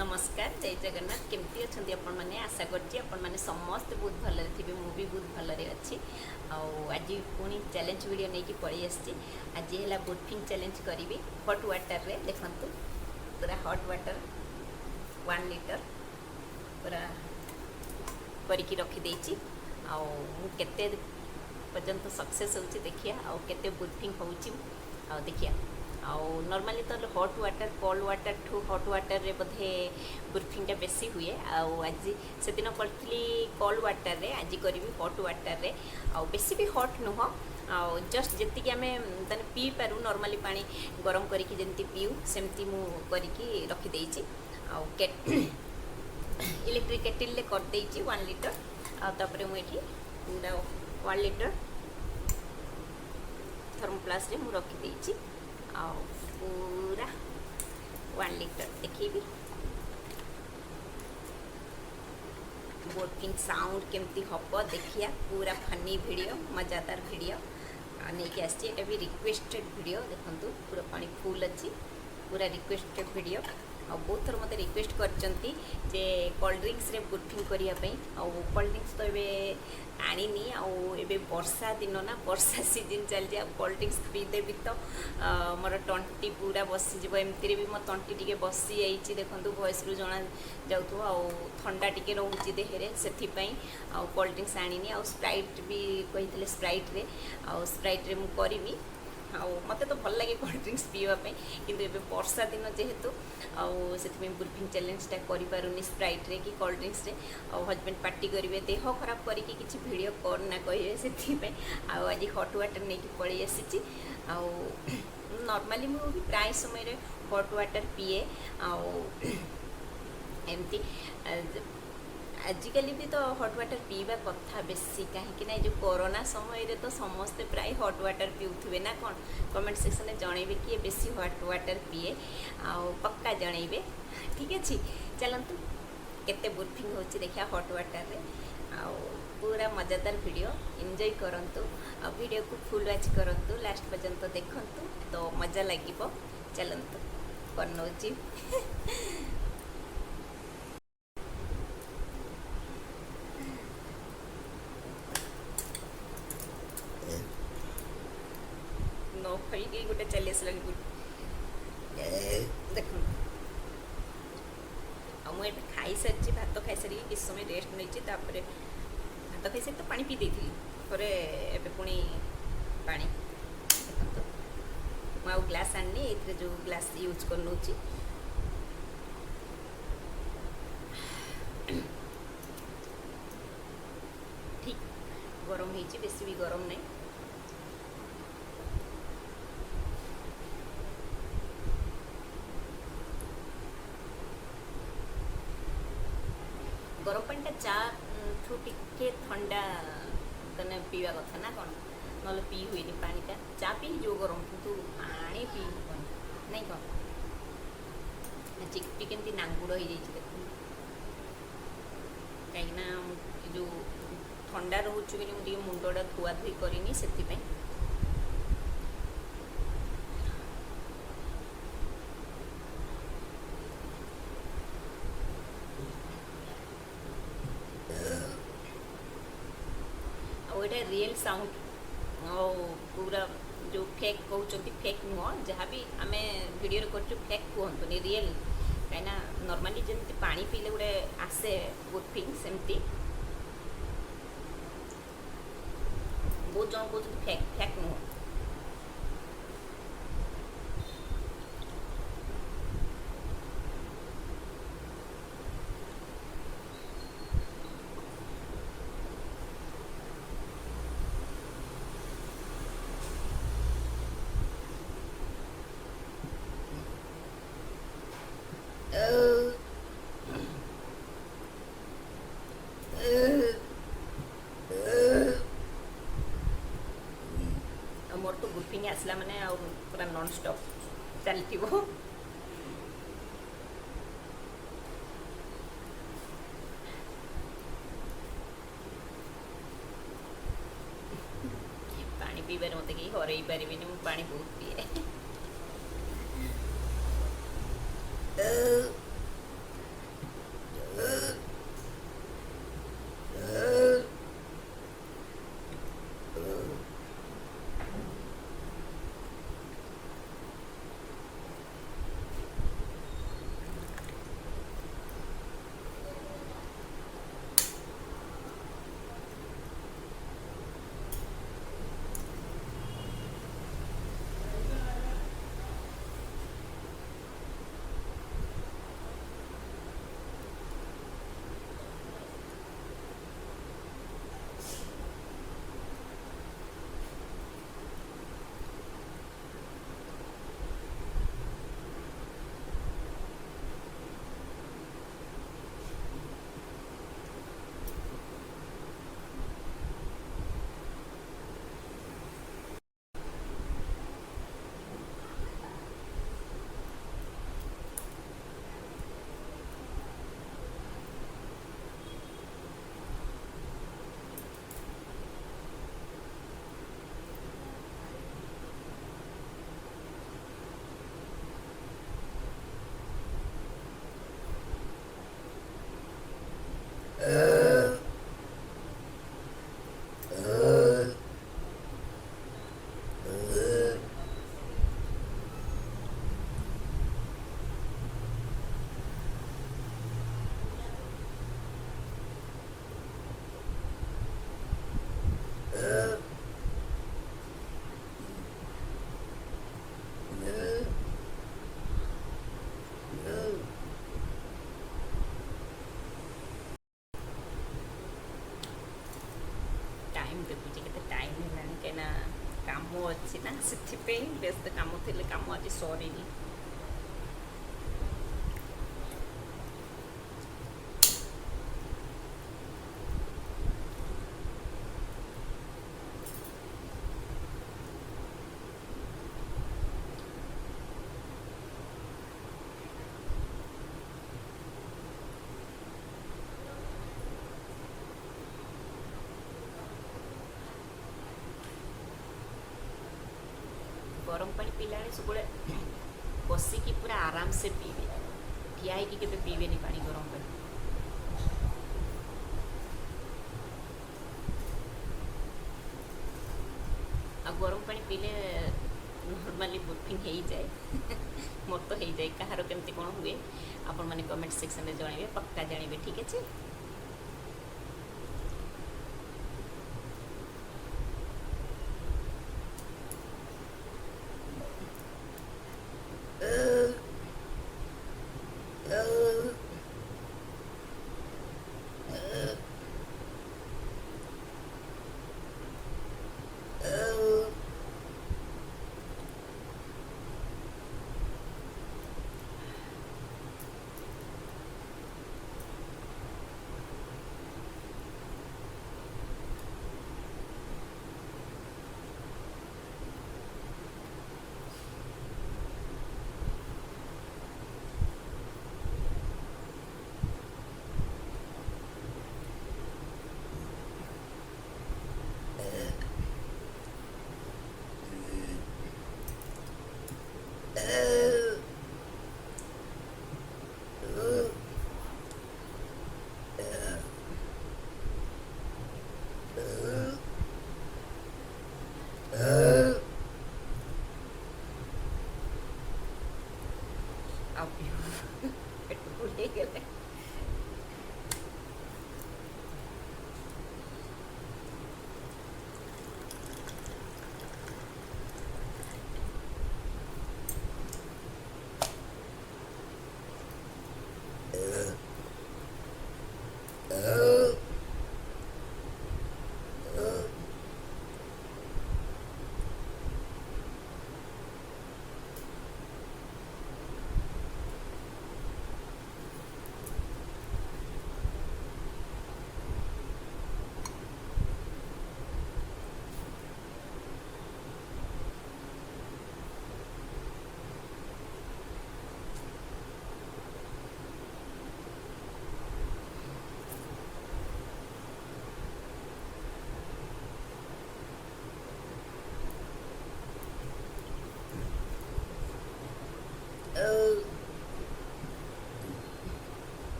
नमस्कार जय जगन्नाथ केमती अच्छा आपण मैंने आशा करने समस्ते बहुत भल थे मुझे बहुत भलरे अच्छी आज पुणी चैलेंज वीडियो नहीं कि पलि आसी आज है बुर्पिंग चैलेंज करी हट वाटर रे देखु पूरा हट वाटर 1 लीटर पूरा करके रखीदे केते पर्यंत सक्सेस हो देखिया आते बुर्पिंग हो देखिया नॉर्मली तो हट वाटर कोल्ड वाटर ठू हट वाटर रे बोधे बुर्पिंगटा बेसी हुए आज से दिन करी कोल्ड वाटर रे आज करी हट वाटर रे बेसी भी हट नुह जस्ट जी आम पी पारू नॉर्मली पानी गरम करके जमी पीऊ सेमती मु करके रखीदे इलेक्ट्रिक केटिल ले कर दे 1 लीटर आपर मुझे पूरा 1 लीटर थर्मोप्लास रे मु रखीदे पूरा 1 लीटर देखी बुर्पिंग साउंड केमती हम देखिया पूरा फनी वीडियो मजादार वीडियो नहीं आसी एटा भी रिक्वेस्टेड वीडियो देखंतु पूरा पानी फुल अच्छी पूरा रिक्वेस्टेड वीडियो बहुत थर मत रिक्वेस्ट करचंती जे कोल्ड ड्रिंक्स रे बुर्पिंग करने कोल्ड ड्रिंक्स तो ये आनी आबे वर्षा दिन ना वर्षा सीजन चलती कोल्ड ड्रिंक्स पीदेवी तो मोर तंटी पूरा बसीज एमती भी मो तंटी टी बसी जाइए देखो वॉइस रू जना जाऊ ठंडा टी रोचे देहरे से कोल्ड ड्रिंक्स आनी स्प्राइट भी कही स्प्राइट रे मु करी मत तो भल लगे कोल्ड ड्रिंक्स पीवाई किंतु एबे वर्षा दिन जेहेतु से बुर्पिंग चैलेंजटा करें स्प्राइट रे कि कोल्ड ड्रिंक्स रे हजबैंड पार्टी करेंगे देह खराब करके किसी वीडियो करना कहे से आज हट वाटर नहीं पलि आसी नॉर्मली मुझे प्राय समय हट वाटर पीए एमती आजिकल भी तो हट वाटर पीवा कथा बेसी कहीं जो कोरोना समय रे तो समस्ते प्राय हट वाटर पीउथिबे ना कौन कमेंट सेक्शन में जनइबे कि बेसी हट वाटर पीए पक्का जनइबे ठीक अच्छे चलतु केते बुर्पिंग हो देखा हट वाटर रे पूरा मजादार वीडियो एंजॉय करंतु वीडियो को फुल वॉच करंतु लास्ट पर्यंत देखंतु तो मजा लागिबो चलंतु करनोची न खाई गोटे चली आसला देख मुझे खाई सारी भात खाई सारी किस समय रेस्ट नहीं भात खाई सारी तो पानी पी देती पर एबे पुणी पानी देखो मुझे ग्लास आनी ये जो ग्लास यूज कर नौची ठीक गरम हो बेसी भी गरम नहीं गरम पानी चा ठू टे ठंडा तने पीवा कथा ना कौन ना पी हुए पानीटा चा पी जो गरम किंतु पानी पी नहीं कौन चिकपी केमती नांगुड़ हो देख कहीं जो ठंडा रोचे कि मुझे मुंडा धुआ धुई करनी से ये रियल साउंड पूरा जो फेक कहते फेक नुह जहाँ भी आम वीडियो कर फेक कहतुनि रियल कहीं नॉर्मली जमी पानी पीले गोटे आसे बुर्पिंग सेमती बहुत जन कहते फेक फेक नुह बुर्पिंग आसला माने आ पूरा नॉन स्टॉप चलती पानी पीबार मत कहीं हर पारे मुझे पानी बहुत पीए टाइम देखुची के टाइम है कहीं काम अच्छी ना से व्यस्त काम थे काम आज सरी गरम पानी पीला सब बसिकी पूरा आराम से पीबे ठिया के पीबे पानी गरम पानी आ गरम पानी पीले नॉर्मली बुर्पिंग हो जाए मोर तो हो जाए कहार केमती कौन हुए आपण मैंने कमेंट सेक्शन में जनइबे पक्का जानवे ठीक है।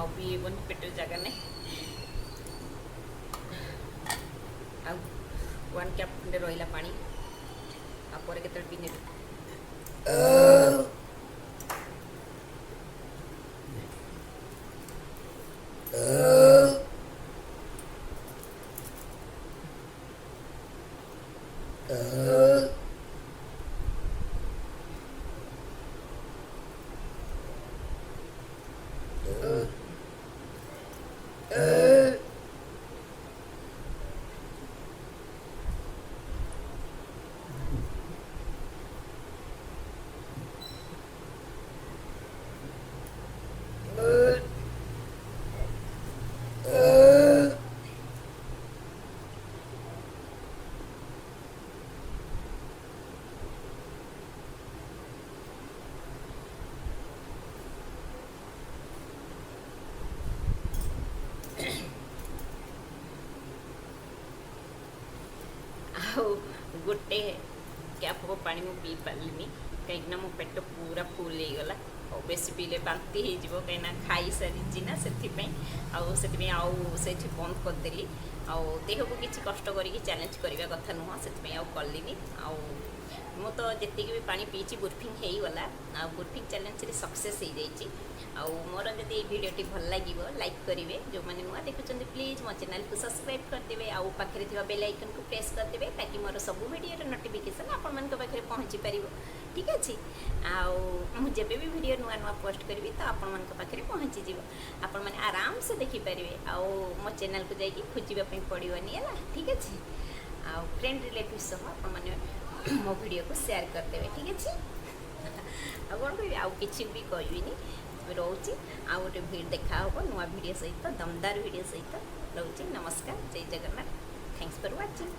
ଆଉ ପିଇବନି ପେଟ ଜାଗା ନାହିଁ। ଆଉ 1 କପ୍ ଖଣ୍ଡେ ରହିଲା ପାଣି, ଆଉ ପରେ କେତେବେଳେ ପିଇ ନେବି। ଆଉ ଗୋଟେ କ୍ୟାପ୍ ହବ ପାଣି ମୁଁ ପିଇ ପାରିଲିନି, କାହିଁକିନା ମୋ ପେଟ ପୁରା ଫୁଲ୍ ହେଇଗଲା। ଆଉ ବେଶୀ ପିଇଲେ ବାନ୍ତି ହେଇଯିବ, କାହିଁକିନା ଖାଇସାରିଛି ନା, ସେଥିପାଇଁ ଆଉ ସେଇଠି ବନ୍ଦ କରିଦେଲି। ଆଉ ଦେହକୁ କିଛି କଷ୍ଟ କରିକି ଚ୍ୟାଲେଞ୍ଜ କରିବା କଥା ନୁହଁ, ସେଥିପାଇଁ ଆଉ କଲିନି। ଆଉ ମୁଁ ତ ଯେତିକି ବି ପାଣି ପିଇଛି ବୁର୍ପିଂ ହେଇଗଲା, ଆଉ ବୁର୍ପିଂ ଚ୍ୟାଲେଞ୍ଜରେ ସକ୍ସେସ୍ ହେଇଯାଇଛି। ଆଉ ମୋର ଯଦି ଏଇ ଭିଡ଼ିଓଟି ଭଲ ଲାଗିବ ଲାଇକ୍ କରିବେ, ଯେଉଁମାନେ ନୂଆ ଦେଖୁଛନ୍ତି ପ୍ଲିଜ୍ ମୋ ଚ୍ୟାନେଲକୁ ସବସ୍କ୍ରାଇବ୍ କରିଦେବେ, ଆଉ ପାଖରେ ଥିବା ବେଲ୍ ଆଇକନ୍କୁ ପ୍ରେସ୍ କରିଦେବେ, ତାକି ମୋର ସବୁ ଭିଡ଼ିଓର ନୋଟିଫିକେସନ୍ ଆପଣମାନଙ୍କ ପାଖରେ ପହଞ୍ଚି ପାରିବ। ଠିକ୍ ଅଛି। ଆଉ ମୁଁ ଯେବେ ବି ଭିଡ଼ିଓ ନୂଆ ନୂଆ ପୋଷ୍ଟ କରିବି ତ ଆପଣମାନଙ୍କ ପାଖରେ ପହଞ୍ଚିଯିବ, ଆପଣମାନେ ଆରାମସେ ଦେଖିପାରିବେ। ଆଉ ମୋ ଚ୍ୟାନେଲକୁ ଯାଇକି ଖୋଜିବା ପାଇଁ ପଡ଼ିବନି ହେଲା। ଠିକ୍ ଅଛି। ଆଉ ଫ୍ରେଣ୍ଡ ରିଲେଟିଭ ସହ ଆପଣମାନେ ମୋ ଭିଡ଼ିଓକୁ ସେୟାର କରିଦେବେ। ଠିକ୍ ଅଛି। ଆଉ କ'ଣ କହିବି, ଆଉ କିଛି ବି କହିବିନି, ରହୁଛି। ଆଉ ଗୋଟେ ଦେଖା ହେବ ନୂଆ ଭିଡ଼ିଓ ସହିତ, ଦମଦାର ଭିଡ଼ିଓ ସହିତ। ରହୁଛି। ନମସ୍କାର, ଜୟ ଜଗନ୍ନାଥ। Thanks for watching.